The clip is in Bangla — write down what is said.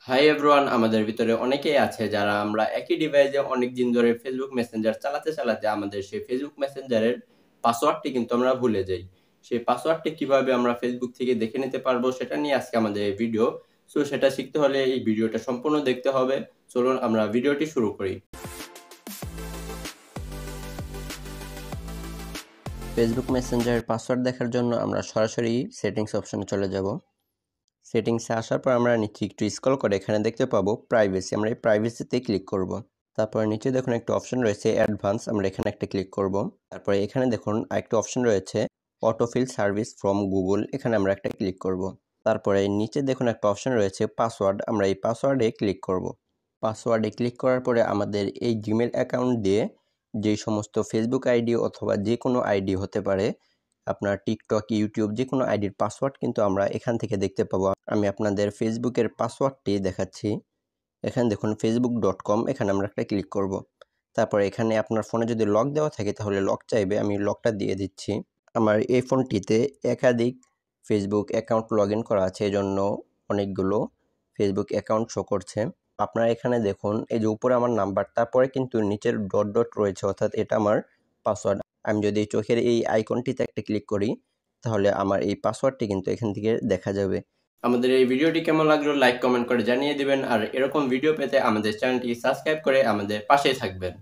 হাই এভরিওয়ান, আমাদের ভিতরে অনেকেই আছে যারা আমরা একই ডিভাইসে অনেক দিন ধরে ফেসবুক মেসেঞ্জার চালাতে চালাতে আমাদের সেই ফেসবুক মেসেঞ্জারের পাসওয়ার্ডটি কিন্তু আমরা ভুলে যাই। সেই পাসওয়ার্ডটি কিভাবে আমরা ফেসবুক থেকে দেখে নিতে পারবো সেটা নিয়ে আজকে আমাদের এই ভিডিও। সো সেটা শিখতে হলে এই ভিডিওটা সম্পূর্ণ দেখতে হবে। চলুন আমরা ভিডিওটি শুরু করি। ফেসবুক মেসেঞ্জারের পাসওয়ার্ড দেখার জন্য আমরা সরাসরি সেটিংস অপশনে চলে যাব। সেটিংসে আসার পর আমরা নিচে একটু স্ক্রল করে এখানে দেখতে পাবো প্রাইভেসি। আমরা এই প্রাইভেসিতে ক্লিক করব। তারপরে নিচে দেখুন একটা অপশন রয়েছে অ্যাডভান্স, আমরা এখানে একটা ক্লিক করব। তারপরে এখানে দেখুন আরেকটা অপশন রয়েছে অটোফিল সার্ভিস ফ্রম গুগল, এখানে আমরা একটা ক্লিক করব। তারপরে নিচে দেখুন একটা অপশন রয়েছে পাসওয়ার্ড, আমরা এই পাসওয়ার্ডে ক্লিক করব। পাসওয়ার্ডে ক্লিক করার পরে আমাদের এই জিমেল অ্যাকাউন্ট দিয়ে যে সমস্ত ফেসবুক আইডি অথবা যে কোনো আইডি হতে পারে, আপনার টিকটক, ইউটিউব যে কোনো আইডির পাসওয়ার্ড কিন্তু আমরা এখান থেকে দেখতে পাবো। আমি আপনাদের ফেসবুকের পাসওয়ার্ডটি দেখাচ্ছি। এখানে দেখুন facebook.com, এখানে আমরা একটা ক্লিক করব। তারপরে এখানে আপনার ফোনে যদি লক দেওয়া থাকে তাহলে লক চাইবে, আমি লকটা দিয়ে দিচ্ছি। আমার এই ফোনটিতে একাধিক ফেসবুক অ্যাকাউন্ট লগ ইন করা আছে, এজন্য অনেকগুলো ফেসবুক অ্যাকাউন্ট শো করছে। আপনারা এখানে দেখুন এই যে উপরে আমার নাম্বার, তারপরে কিন্তু নিচের ডট ডট রয়েছে, অর্থাৎ এটা আমার পাসওয়ার্ড। আমি যদি চোখের এই আইকনটিতে একটা ক্লিক করি তাহলে আমার এই পাসওয়ার্ডটি কিন্তু এখান থেকে দেখা যাবে। আমাদের এই ভিডিওটি কেমন লাগলো লাইক কমেন্ট করে জানিয়ে দিবেন, আর এরকম ভিডিও পেতে আমাদের চ্যানেলটি সাবস্ক্রাইব করে আমাদের পাশেই থাকবেন।